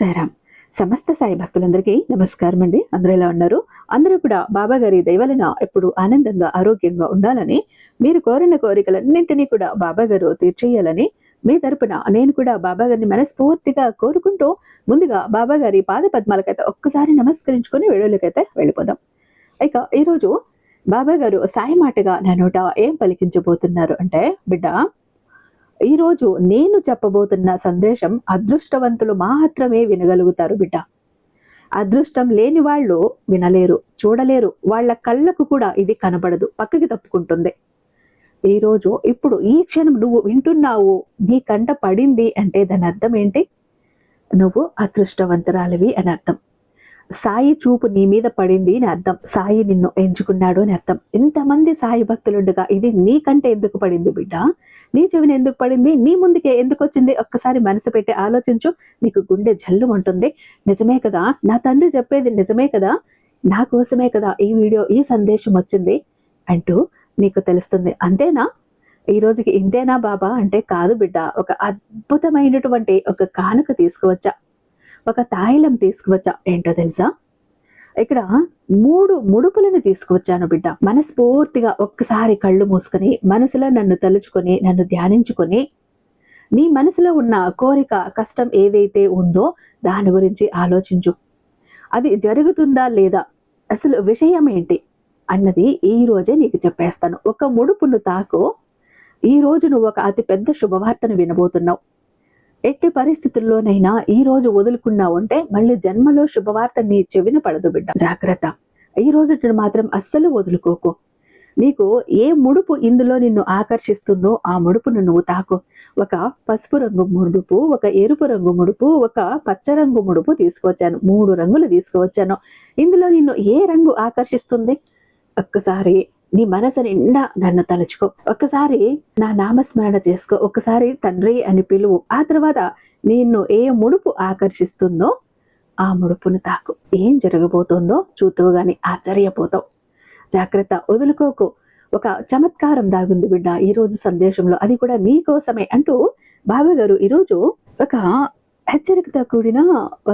సాయిరామ్. సమస్త సాయి భక్తులందరికీ నమస్కారం అండి. అందరూ ఎలా ఉన్నారు? అందరూ కూడా బాబా గారి దయవలన ఎప్పుడు ఆనందంగా ఆరోగ్యంగా ఉండాలని, మీరు కోరిన కోరికలన్నింటినీ కూడా బాబా గారు తీర్చేయాలని మీ తరపున నేను కూడా బాబా గారిని మనస్ఫూర్తిగా కోరుకుంటూ, ముందుగా బాబా గారి పాద పద్మాలకైతే ఒక్కసారి నమస్కరించుకొని వీడియోలకైతే వెళ్ళిపోదాం. ఇక ఈరోజు బాబా గారు సాయి మాటగా నా నోట ఏం పలికించబోతున్నారు అంటే, బిడ్డ, ఈరోజు నేను చెప్పబోతున్న సందేశం అదృష్టవంతులు మాత్రమే వినగలుగుతారు బిడ్డ. అదృష్టం లేని వాళ్ళు వినలేరు, చూడలేరు. వాళ్ళ కళ్ళకు కూడా ఇది కనబడదు, పక్కకి తప్పుకుంటుంది. ఈరోజు ఇప్పుడు ఈ క్షణం నువ్వు వింటున్నావు, నీ కంట పడింది అంటే దాని అర్థం ఏంటి? నువ్వు అదృష్టవంతురాలివి అని అర్థం. సాయి చూపు నీ మీద పడింది అని అర్థం. సాయి నిన్ను ఎంచుకున్నాడు అని అర్థం. ఇంతమంది సాయి భక్తులుండగా ఇది నీకంటే ఎందుకు పడింది బిడ్డ? నీ చెవిని ఎందుకు పడింది? నీ ముందుకే ఎందుకు వచ్చింది? ఒక్కసారి మనసు పెట్టి ఆలోచించు. నీకు గుండె జల్లు ఉంటుంది. నిజమే కదా, నా తండ్రి చెప్పేది నిజమే కదా, నా కోసమే కదా ఈ వీడియో, ఈ సందేశం వచ్చింది అంటూ నీకు తెలుస్తుంది. అంతేనా? ఈ రోజుకి ఇంతేనా బాబా అంటే కాదు బిడ్డ. ఒక అద్భుతమైనటువంటి ఒక కానుక తీసుకువచ్చా, ఒక తాయిలం తీసుకువచ్చా. ఏంటో తెలుసా? ఇక్కడ 3 ముడుపులను తీసుకువచ్చాను బిడ్డ. మనస్ఫూర్తిగా ఒక్కసారి కళ్ళు మూసుకొని మనసులో నన్ను తలుచుకొని, నన్ను ధ్యానించుకొని, నీ మనసులో ఉన్న కోరిక, కష్టం ఏదైతే ఉందో దాని గురించి ఆలోచించు. అది జరుగుతుందా లేదా, అసలు విషయం ఏంటి అన్నది ఈ రోజే నీకు చెప్పేస్తాను. ఒక ముడుపును తాకు. ఈ రోజు నువ్వు ఒక అతి పెద్ద శుభవార్తను వినబోతున్నావు. ఎట్టి పరిస్థితుల్లోనైనా ఈ రోజు వదులుకున్నావు అంటే మళ్ళీ జన్మలో శుభవార్త నీ చెవిన పడదు బిడ్డ. జాగ్రత్త. ఈ రోజు మాత్రం అస్సలు వదులుకోకు. నీకు ఏ ముడుపు ఇందులో నిన్ను ఆకర్షిస్తుందో ఆ ముడుపును నువ్వు తాకు. ఒక పసుపు రంగు ముడుపు, ఒక ఎరుపు రంగు ముడుపు, ఒక పచ్చ రంగు ముడుపు తీసుకువచ్చాను. 3 రంగులు తీసుకువచ్చాను. ఇందులో నిన్ను ఏ రంగు ఆకర్షిస్తుంది? ఒక్కసారి నీ మనసు నిండా నన్ను తలుచుకో. ఒక్కసారి నా నామస్మరణ చేసుకో. ఒక్కసారి తండ్రి అని పిలువు. ఆ తర్వాత నిన్ను ఏ ముడుపు ఆకర్షిస్తుందో ఆ ముడుపును తాకు. ఏం జరగబోతుందో చూతువు గాని ఆశ్చర్యపోతావు. జాగ్రత్త, వదులుకోకు. ఒక చమత్కారం దాగుంది బిడ్డ ఈ రోజు సందేశంలో, అది కూడా నీ కోసమే అంటూ బాబా గారు ఈరోజు ఒక హెచ్చరికతో కూడిన,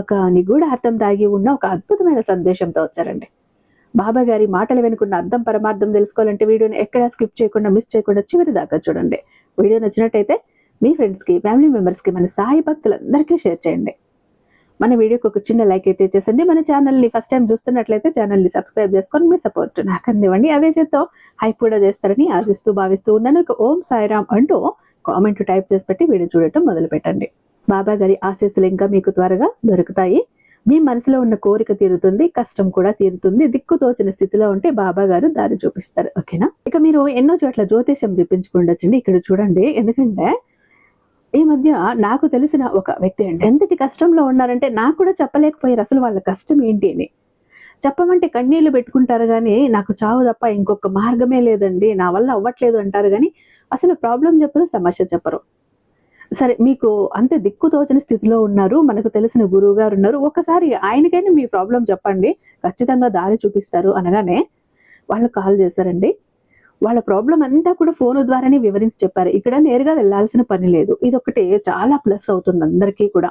ఒక నిగూఢ అర్థం దాగి ఉన్న ఒక అద్భుతమైన సందేశంతో వచ్చారండి. బాబా గారి మాటలు వెనుకున్న అర్థం పరమార్థం తెలుసుకోవాలంటే వీడియోని ఎక్కడా స్కిప్ చేయకుండా, మిస్ చేయకుండా చివరి దాకా చూడండి. వీడియో నచ్చినట్టయితే మీ ఫ్రెండ్స్కి, ఫ్యామిలీ మెంబర్స్కి, మన సాయి భక్తులందరికీ షేర్ చేయండి. మన వీడియోకి ఒక చిన్న లైక్ అయితే చేసండి. మన ఛానల్ని ఫస్ట్ టైం చూస్తున్నట్లయితే ఛానల్ని సబ్స్క్రైబ్ చేసుకొని మీ సపోర్ట్ నాకు అందివ్వండి. అదే చేత్తో హైప్ కూడా చేస్తారని ఆశిస్తూ భావిస్తూ ఉన్నాను. ఇక ఓం సాయిరామ్ అంటూ కామెంట్ టైప్ చేసి పెట్టి వీడియో చూడటం మొదలు పెట్టండి. బాబా గారి ఆశీస్సులు ఇంకా మీకు త్వరగా దొరుకుతాయి. మీ మనసులో ఉన్న కోరిక తీరుతుంది, కష్టం కూడా తీరుతుంది. దిక్కుతోచిన స్థితిలో ఉంటే బాబా గారు దారి చూపిస్తారు. ఓకేనా? ఇక మీరు ఎన్నో చోట్ల జ్యోతిష్యం చెప్పించుకుండొచ్చండి. ఇక్కడ చూడండి, ఎందుకంటే ఈ మధ్య నాకు తెలిసిన ఒక వ్యక్తి అంటే ఎంతటి కష్టంలో ఉన్నారంటే నాకు కూడా చెప్పలేకపోయారు అసలు వాళ్ళ కష్టం ఏంటి అని. చెప్పమంటే కన్నీళ్లు పెట్టుకుంటారు కానీ నాకు చావు తప్ప ఇంకొక మార్గమే లేదండి, నా వల్ల అవ్వట్లేదు అంటారు కానీ అసలు ప్రాబ్లం చెప్పరు, సమస్య చెప్పరు. సరే, మీకు అంత దిక్కుతోచని స్థితిలో ఉన్నారు, మనకు తెలిసిన గురువు గారు ఉన్నారు, ఒకసారి ఆయనకైనా మీ ప్రాబ్లం చెప్పండి, ఖచ్చితంగా దారి చూపిస్తారు అనగానే వాళ్ళు కాల్ చేశారండి. వాళ్ళ ప్రాబ్లం అంతా కూడా ఫోన్ ద్వారానే వివరించి చెప్పారు. ఇక్కడ నేరుగా వెళ్లాల్సిన పని లేదు. ఇదొకటి చాలా ప్లస్ అవుతుంది అందరికీ కూడా.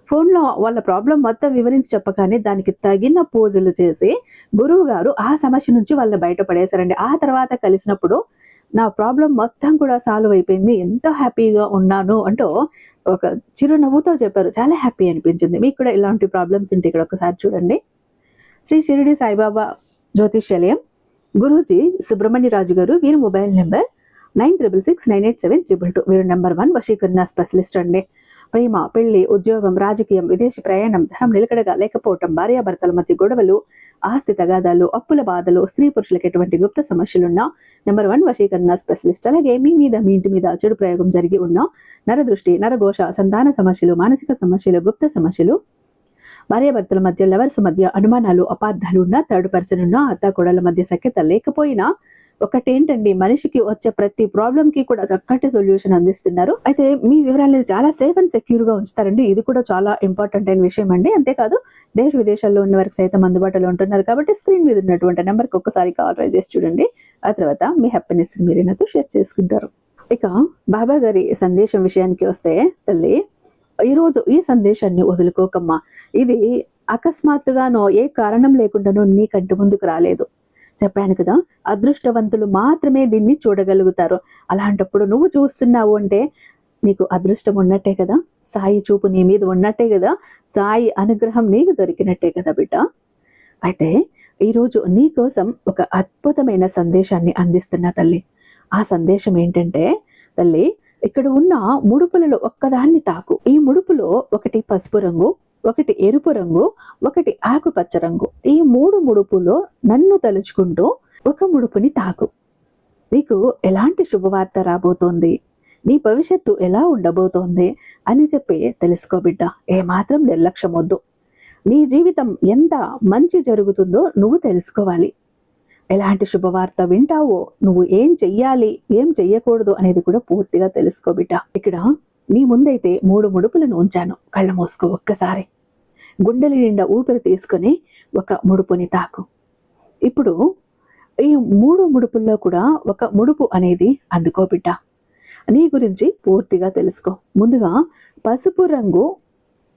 ఫోన్లో వాళ్ళ ప్రాబ్లం మొత్తం వివరించి చెప్పగానే దానికి తగిన పూజలు చేసి గురువు గారు ఆ సమస్య నుంచి వాళ్ళని బయటపడేశారండి. ఆ తర్వాత కలిసినప్పుడు నా ప్రాబ్లం మొత్తం కూడా సాల్వ్ అయిపోయింది, ఎంతో హ్యాపీగా ఉన్నాను అంటూ ఒక చిరునవ్వుతో చెప్పారు. చాలా హ్యాపీ అనిపించింది. మీకు కూడా ఇలాంటి ప్రాబ్లమ్స్ ఉంటే ఇక్కడ ఒకసారి చూడండి. శ్రీ షిరిడి సాయిబాబా జ్యోతిష్యాలయం, గురూజీ సుబ్రహ్మణ్యరాజు గారు. వీరి మొబైల్ నెంబర్ 96698722. వీరు నెంబర్ 1 వశీకరణ స్పెషలిస్ట్ అండి. ప్రేమ, పెళ్లి, ఉద్యోగం, రాజకీయం, విదేశీ ప్రయాణం, ధనం నిలకడగా లేకపోవటం, భార్యాభర్తల మధ్య గొడవలు, ఆస్తి తగాదాలు, అప్పుల బాధలు, స్త్రీ పురుషులకు ఎటువంటి గుప్త సమస్యలున్నా నెంబర్ 1 వశీకరణ స్పెషలిస్ట్. అలాగే మీ ఇంటి మీద చెడు ప్రయోగం జరిగి ఉన్న నరదృష్టి, నరఘోష, సంతాన సమస్యలు, మానసిక సమస్యలు, గుప్త సమస్యలు, భార్యాభర్తల మధ్య, లవర్స్ మధ్య అనుమానాలు, అపార్థాలు ఉన్న, థర్డ్ పర్సన్ ఉన్న, అత్త కోడల మధ్య సఖ్యత లేకపోయినా, ఒకటేంటండి, మనిషికి వచ్చే ప్రతి ప్రాబ్లం కి కూడా చక్కటి సొల్యూషన్ అందిస్తున్నారు. అయితే మీ వివరాలను చాలా సేఫ్ అండ్ సెక్యూర్ గా ఉంచుతారండి. ఇది కూడా చాలా ఇంపార్టెంట్ అయిన విషయం అండి. అంతేకాదు దేశ విదేశాల్లో ఉన్న వారికి సైతం అందుబాటులో ఉంటున్నారు కాబట్టి స్క్రీన్ మీద ఉన్నటువంటి నెంబర్కి ఒక్కసారి కాల్ ట్రై చేసి చూడండి. ఆ తర్వాత మీ హ్యాపీనెస్ మీరు నాతో షేర్ చేసుకుంటారు. ఇక బాబా గారి సందేశం విషయానికి వస్తే, తల్లి, ఈరోజు ఈ సందేశాన్ని వదులుకోకమ్మా. ఇది అకస్మాత్తుగానో ఏ కారణం లేకుండానో నీ కంటి ముందుకు రాలేదు. చెప్పాను కదా, అదృష్టవంతులు మాత్రమే దీన్ని చూడగలుగుతారు. అలాంటప్పుడు నువ్వు చూస్తున్నావు అంటే నీకు అదృష్టం ఉన్నట్టే కదా, సాయి చూపు నీ మీద ఉన్నట్టే కదా, సాయి అనుగ్రహం నీకు దొరికినట్టే కదా బిడ్డ. అయితే ఈరోజు నీ కోసం ఒక అద్భుతమైన సందేశాన్ని అందిస్తున్నా తల్లి. ఆ సందేశం ఏంటంటే, తల్లి ఇక్కడ ఉన్న ముడుపులలో ఒక్కదాన్ని తాకు. ఈ ముడుపులో ఒకటి పసుపు రంగు, ఒకటి ఎరుపు రంగు, ఒకటి ఆకుపచ్చ రంగు. ఈ 3 ముడుపులో నన్ను తలుచుకుంటూ ఒక ముడుపుని తాకు. నీకు ఎలాంటి శుభవార్త రాబోతోంది, నీ భవిష్యత్తు ఎలా ఉండబోతోంది అని చెప్పి తెలుసుకో బిడ్డ. ఏమాత్రం నిర్లక్ష్యం వద్దు. నీ జీవితం ఎంత మంచి జరుగుతుందో నువ్వు తెలుసుకోవాలి. ఎలాంటి శుభవార్త వింటావో, నువ్వు ఏం చెయ్యాలి, ఏం చెయ్యకూడదు అనేది కూడా పూర్తిగా తెలుసుకో బిడ్డ. ఇక్కడ నీ ముందైతే 3 ముడుపులను ఉంచాను. కళ్ళ మూసుకో ఒక్కసారి. గుండెల నిండా ఊపిరి తీసుకొని ఒక ముడుపుని తాకు. ఇప్పుడు ఈ 3 ముడుపుల్లో కూడా ఒక ముడుపు అనేది అందుకో బిడ్డ. నీ గురించి పూర్తిగా తెలుసుకో. ముందుగా పసుపు రంగు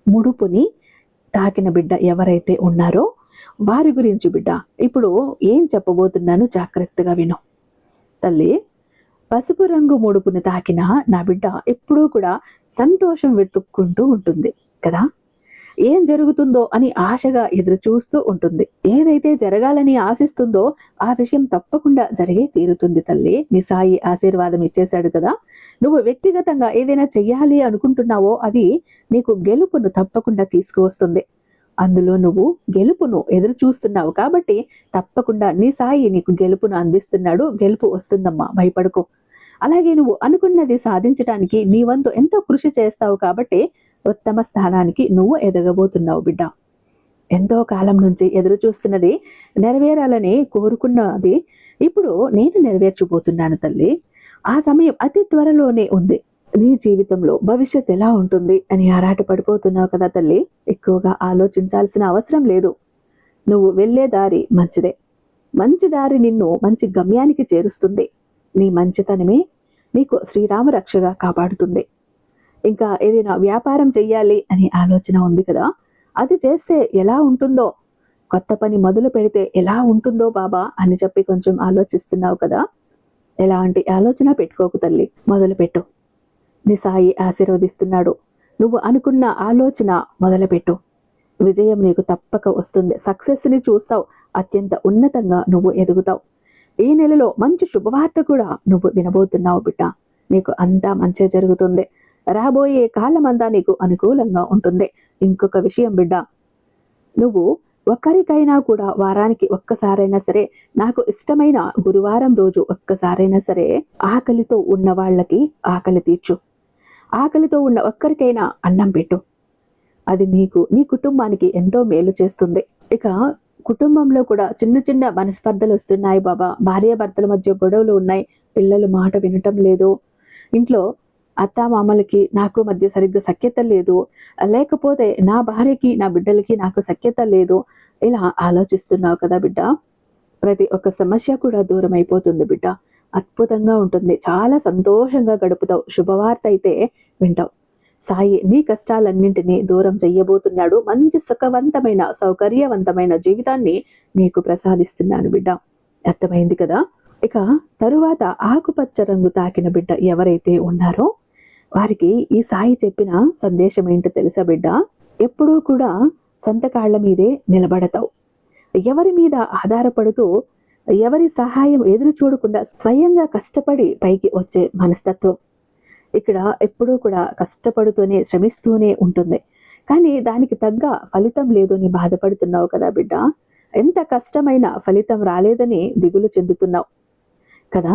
ముడుపుని తాకిన బిడ్డ ఎవరైతే ఉన్నారో వారి గురించి బిడ్డ ఇప్పుడు ఏం చెప్పబోతున్నాను జాగ్రత్తగా విను. తల్లి, పసుపు రంగు ముడుపుని తాకిన నా బిడ్డ ఎప్పుడూ కూడా సంతోషం వెతుక్కుంటూ ఉంటుంది కదా. ఏం జరుగుతుందో అని ఆశగా ఎదురు చూస్తూ ఉంటుంది. ఏదైతే జరగాలని ఆశిస్తుందో ఆ విషయం తప్పకుండా జరిగే తీరుతుంది తల్లి. నీ సాయి ఆశీర్వాదం ఇచ్చేశాడు కదా. నువ్వు వ్యక్తిగతంగా ఏదైనా చెయ్యాలి అనుకుంటున్నావో అది నీకు గెలుపును తప్పకుండా తీసుకువస్తుంది. అందులో నువ్వు గెలుపును ఎదురు చూస్తున్నావు కాబట్టి తప్పకుండా నీ సాయి నీకు గెలుపును అందిస్తున్నాడు. గెలుపు వస్తుందమ్మా, భయపడుకో. అలాగే నువ్వు అనుకున్నది సాధించడానికి నీ వంతు ఎంతో కృషి చేస్తావు కాబట్టి ఉత్తమ స్థానానికి నువ్వు ఎదగబోతున్నావు బిడ్డ. ఎంతో కాలం నుంచి ఎదురు చూస్తున్నది, నెరవేరాలని కోరుకున్నది ఇప్పుడు నేను నెరవేర్చబోతున్నాను తల్లి. ఆ సమయం అతి త్వరలోనే ఉంది. నీ జీవితంలో భవిష్యత్ ఎలా ఉంటుంది అని ఆరాట పడిపోతున్నావు కదా తల్లి. ఎక్కువగా ఆలోచించాల్సిన అవసరం లేదు. నువ్వు వెళ్ళే దారి మంచిదే. మంచి దారి నిన్ను మంచి గమ్యానికి చేరుస్తుంది. నీ మంచితనమే నీకు శ్రీరామ రక్షగా కాపాడుతుంది. ఇంకా ఏదైనా వ్యాపారం చెయ్యాలి అని ఆలోచన ఉంది కదా, అది చేస్తే ఎలా ఉంటుందో, కొత్త పని మొదలు పెడితే ఎలా ఉంటుందో బాబా అని చెప్పి కొంచెం ఆలోచిస్తున్నావు కదా. ఎలాంటి ఆలోచన పెట్టుకోకు తల్లి, మొదలుపెట్టు. నీ సాయి ఆశీర్వదిస్తున్నాడు. నువ్వు అనుకున్న ఆలోచన మొదలుపెట్టు. విజయం నీకు తప్పక వస్తుంది. సక్సెస్ని చూస్తావు. అత్యంత ఉన్నతంగా నువ్వు ఎదుగుతావు. ఈ నెలలో మంచి శుభవార్త కూడా నువ్వు వినబోతున్నావు బిడ్డ. నీకు అంతా మంచి జరుగుతుంది. రాబోయే కాలమంతా నీకు అనుకూలంగా ఉంటుంది. ఇంకొక విషయం బిడ్డ, నువ్వు ఒక్కరికైనా కూడా వారానికి ఒక్కసారైనా సరే, నాకు ఇష్టమైన గురువారం రోజు ఒక్కసారైనా సరే ఆకలితో ఉన్న వాళ్ళకి ఆకలి తీర్చు. ఆకలితో ఉన్న ఒక్కరికైనా అన్నం పెట్టు. అది నీకు, నీ కుటుంబానికి ఎంతో మేలు చేస్తుంది. ఇక కుటుంబంలో కూడా చిన్న చిన్న మనస్పర్ధలు వస్తున్నాయి బాబా. భార్యాభర్తల మధ్య గొడవలు ఉన్నాయి. పిల్లలు మాట వినటం లేదు. ఇంట్లో అత్తామామలకి నాకు మధ్య సరిగ్గా సఖ్యత లేదు, లేకపోతే నా భార్యకి నా బిడ్డలకి నాకు సఖ్యత లేదు. ఇలా ఆలోచిస్తున్నావు కదా బిడ్డ. ప్రతి ఒక్క సమస్య కూడా దూరం అయిపోతుంది బిడ్డ. అద్భుతంగా ఉంటుంది. చాలా సంతోషంగా గడుపుతావు. శుభవార్త అయితే వింటావు. సాయి నీ కష్టాలన్నింటినీ దూరం చెయ్యబోతున్నాడు. మంచి సుఖవంతమైన సౌకర్యవంతమైన జీవితాన్ని నీకు ప్రసాదిస్తున్నాను బిడ్డ. అర్థమైంది కదా. ఇక తరువాత ఆకుపచ్చ రంగు తాకిన బిడ్డ ఎవరైతే ఉన్నారో వారికి ఈ సాయి చెప్పిన సందేశం ఏంటో తెలుసా బిడ్డ. ఎప్పుడూ కూడా సొంత కాళ్ల మీదే నిలబడతావు. ఎవరి మీద ఆధారపడుతూ ఎవరి సహాయం ఎదురు చూడకుండా స్వయంగా కష్టపడి పైకి వచ్చే మనస్తత్వం ఇక్కడ ఎప్పుడూ కూడా కష్టపడుతూనే శ్రమిస్తూనే ఉంటుంది. కానీ దానికి తగ్గ ఫలితం లేదు అని బాధపడుతున్నావు కదా బిడ్డ. ఎంత కష్టమైన ఫలితం రాలేదని దిగులు చెందుతున్నావు కదా.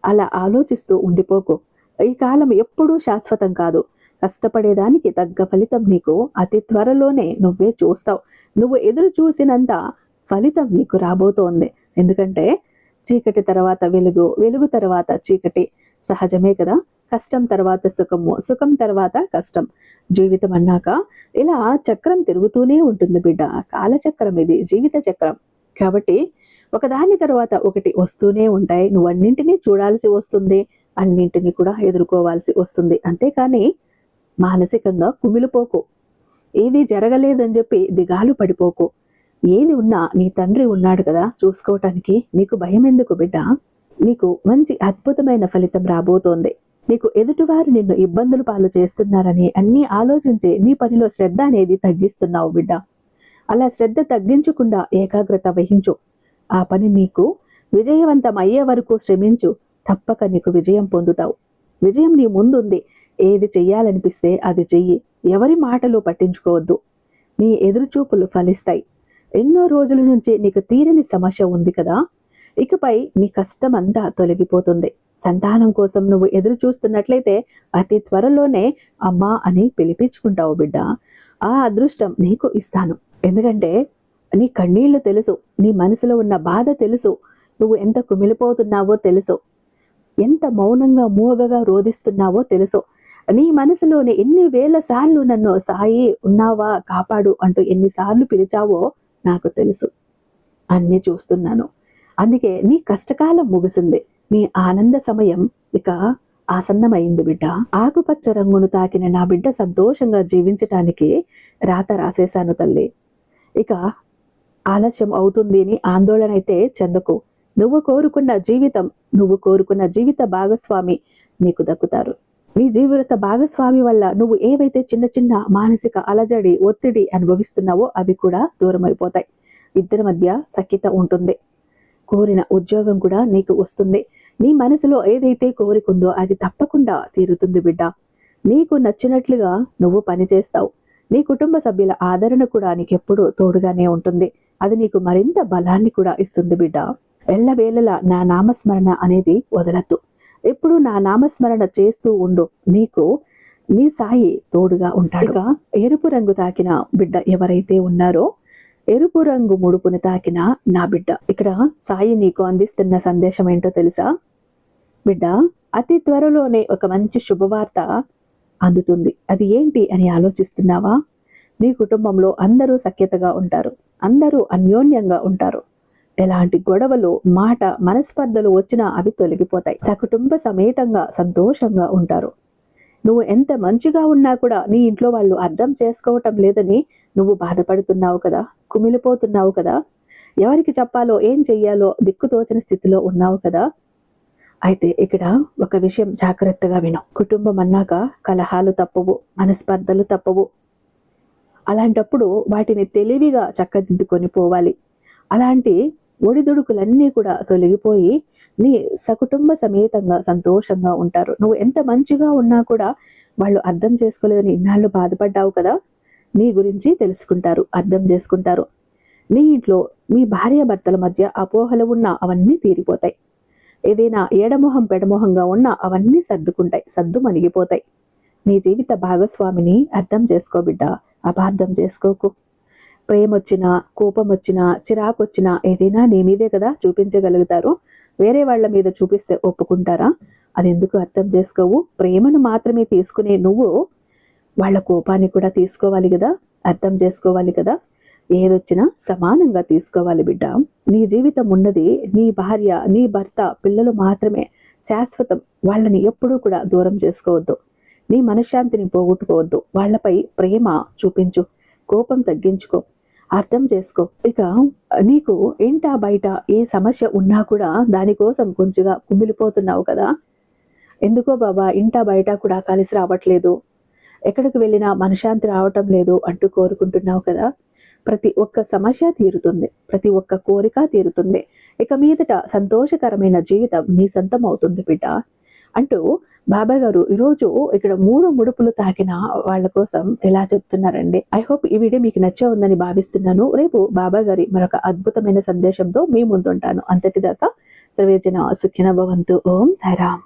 అలా ఆలోచిస్తూ ఉండిపోకు. ఈ కాలం ఎప్పుడూ శాశ్వతం కాదు. కష్టపడేదానికి తగ్గ ఫలితం నీకు అతి త్వరలోనే నువ్వే చూస్తావు. నువ్వు ఎదురు చూసినంత ఫలితం నీకు రాబోతోంది. ఎందుకంటే చీకటి తర్వాత వెలుగు, వెలుగు తర్వాత చీకటి సహజమే కదా. కష్టం తర్వాత సుఖము, సుఖం తర్వాత కష్టం. జీవితం అన్నాక ఇలా చక్రం తిరుగుతూనే ఉంటుంది బిడ్డ. కాలచక్రం ఇది, జీవిత చక్రం. కాబట్టి ఒకదాని తర్వాత ఒకటి వస్తూనే ఉంటాయి. నువ్వు అన్నింటినీ చూడాల్సి వస్తుంది, అన్నింటినీ కూడా ఎదుర్కోవాల్సి వస్తుంది. అంతేకాని మానసికంగా కుమిలిపోకు. ఏది జరగలేదని చెప్పి దిగాలు పడిపోకు. ఏది ఉన్నా నీ తండ్రి ఉన్నాడు కదా చూసుకోవటానికి. నీకు భయం ఎందుకు బిడ్డ? నీకు మంచి అద్భుతమైన ఫలితం రాబోతోంది. నీకు ఎదుటివారు నిన్ను ఇబ్బందులు పాలు చేస్తున్నారని అన్నీ ఆలోచించి నీ పనిలో శ్రద్ధ అనేది తగ్గిస్తున్నావు బిడ్డ. అలా శ్రద్ధ తగ్గించకుండా ఏకాగ్రత వహించు. ఆ పని నీకు విజయవంతం అయ్యే వరకు శ్రమించు. తప్పక నీకు విజయం పొందుతావు. విజయం నీ ముందుంది. ఏది చెయ్యాలనిపిస్తే అది చెయ్యి. ఎవరి మాటలు పట్టించుకోవద్దు. నీ ఎదురుచూపులు ఫలిస్తాయి. ఎన్నో రోజుల నుంచి నీకు తీరని సమస్య ఉంది కదా, ఇకపై నీ కష్టం అంతా తొలగిపోతుంది. సంతానం కోసం నువ్వు ఎదురు చూస్తున్నట్లయితే అతి త్వరలోనే అమ్మా అని పిలిపించుకుంటావు బిడ్డ. ఆ అదృష్టం నీకు ఇస్తాను. ఎందుకంటే నీ కన్నీళ్లు తెలుసు, నీ మనసులో ఉన్న బాధ తెలుసు, నువ్వు ఎంత కుమిలిపోతున్నావో తెలుసు, ఎంత మౌనంగా మూగగా రోధిస్తున్నావో తెలుసు. నీ మనసులోని ఎన్ని వేల సార్లు నన్ను సాయి ఉన్నావా కాపాడు అంటూ ఎన్నిసార్లు పిలిచావో నాకు తెలుసు. అన్నీ చూస్తున్నాను. అందుకే నీ కష్టకాలం ముగిసింది. నీ ఆనంద సమయం ఇక ఆసన్నమైంది బిడ్డ. ఆకుపచ్చ రంగును తాకిన నా బిడ్డ సంతోషంగా జీవించటానికి రాత రాసేశాను తల్లి. ఇక ఆలస్యం అవుతుంది అని ఆందోళన అయితే చెందకు. నువ్వు కోరుకున్న జీవితం, నువ్వు కోరుకున్న జీవిత భాగస్వామి నీకు దక్కుతారు. నీ జీవిత భాగస్వామి వల్ల నువ్వు ఏవైతే చిన్న చిన్న మానసిక అలజడి, ఒత్తిడి అనుభవిస్తున్నావో అవి కూడా దూరం అయిపోతాయి. ఇద్దరి మధ్య సఖ్యత ఉంటుంది. కోరిన ఉద్యోగం కూడా నీకు వస్తుంది. నీ మనసులో ఏదైతే కోరికుందో అది తప్పకుండా తీరుతుంది బిడ్డ. నీకు నచ్చినట్లుగా నువ్వు పని చేస్తావు. నీ కుటుంబ సభ్యుల ఆదరణ కూడా నీకెప్పుడు తోడుగానే ఉంటుంది. అది నీకు మరింత బలాన్ని కూడా ఇస్తుంది బిడ్డ. ఎల్లవేళలా నా నామస్మరణ అనేది వదలద్దు. ఎప్పుడు నా నామస్మరణ చేస్తూ ఉండు. నీకు నీ సాయి తోడుగా ఉంటాడు. ఇక ఎరుపు రంగు తాకిన బిడ్డ ఎవరైతే ఉన్నారో, ఎరుపు రంగు ముడుపుని తాకిన నా బిడ్డ, ఇక్కడ సాయి నీకు అందిస్తున్న సందేశం ఏంటో తెలుసా బిడ్డ? అతి త్వరలోనే ఒక మంచి శుభవార్త అందుతుంది. అది ఏంటి అని ఆలోచిస్తున్నావా? నీ కుటుంబంలో అందరూ సఖ్యతగా ఉంటారు. అందరూ అన్యోన్యంగా ఉంటారు. ఎలాంటి గొడవలు, మాట, మనస్పర్ధలు వచ్చినా అవి తొలగిపోతాయి. సకుటుంబ సమేతంగా సంతోషంగా ఉంటారు. నువ్వు ఎంత మంచిగా ఉన్నా కూడా నీ ఇంట్లో వాళ్ళు అర్థం చేసుకోవటం లేదని నువ్వు బాధపడుతున్నావు కదా, కుమిలిపోతున్నావు కదా, ఎవరికి చెప్పాలో ఏం చెయ్యాలో దిక్కుతోచని స్థితిలో ఉన్నావు కదా. అయితే ఇక్కడ ఒక విషయం జాగ్రత్తగా విను. కుటుంబం అన్నాక కలహాలు తప్పవు, మనస్పర్ధలు తప్పవు. అలాంటప్పుడు వాటిని తెలివిగా చక్కదిద్దుకొని పోవాలి. అలాంటి ఒడిదుడుకులన్నీ కూడా తొలగిపోయి నీ సకుటుంబ సమేతంగా సంతోషంగా ఉంటారు. నువ్వు ఎంత మంచిగా ఉన్నా కూడా వాళ్ళు అర్థం చేసుకోలేదని ఇన్నాళ్ళు బాధపడ్డావు కదా, నీ గురించి తెలుసుకుంటారు, అర్థం చేసుకుంటారు. నీ ఇంట్లో మీ భార్య భర్తల మధ్య అపోహలు ఉన్నా అవన్నీ తీరిపోతాయి. ఏదైనా ఏడమొహం పెడమొహంగా ఉన్నా అవన్నీ సర్దుకుంటాయి, సద్దు మణిగిపోతాయి. నీ జీవిత భాగస్వామిని అర్థం చేసుకో బిడ్డ, అపార్థం చేసుకోకు. ప్రేమ వచ్చినా, కోపం వచ్చినా, చిరాకు వచ్చినా ఏదైనా నీ మీదే కదా చూపించగలుగుతారు. వేరే వాళ్ళ మీద చూపిస్తే ఒప్పుకుంటారా? అది ఎందుకు అర్థం చేసుకోవు? ప్రేమను మాత్రమే తీసుకునే నువ్వు వాళ్ళ కోపాన్ని కూడా తీసుకోవాలి కదా, అర్థం చేసుకోవాలి కదా. ఏదొచ్చినా సమానంగా తీసుకోవాలి బిడ్డ. నీ జీవితం ఉన్నది నీ భార్య, నీ భర్త, పిల్లలు మాత్రమే శాశ్వతం. వాళ్ళని ఎప్పుడూ కూడా దూరం చేసుకోవద్దు. నీ మనశ్శాంతిని పోగొట్టుకోవద్దు. వాళ్ళపై ప్రేమ చూపించు, కోపం తగ్గించుకో, అర్థం చేసుకో. ఇక నీకు ఇంటా బయట ఏ సమస్య ఉన్నా కూడా దానికోసం కొంచెంగా కుమిలిపోతున్నావు కదా. ఎందుకో బాబా ఇంటా బయట కూడా కలిసి రావట్లేదు, ఎక్కడికి వెళ్ళినా మనశ్శాంతి రావటం లేదు అంటూ కోరుకుంటున్నావు కదా. ప్రతి ఒక్క సమస్య తీరుతుంది, ప్రతి ఒక్క కోరిక తీరుతుంది. ఇక మీదట సంతోషకరమైన జీవితం నీ సొంతం అవుతుంది బిడ్డ అంటూ బాబా గారు ఈరోజు ఇక్కడ 3 ముడుపులు తాకిన వాళ్ళ కోసం ఎలా చెప్తున్నారండి. ఐ హోప్ ఈ వీడియో మీకు నచ్చే ఉందని భావిస్తున్నాను. రేపు బాబా గారి మరొక అద్భుతమైన సందేశంతో మీ ముందుంటాను. అంతటిదాకా సర్వేజన సుఖినో భవంతు. ఓం సాయిరామ్.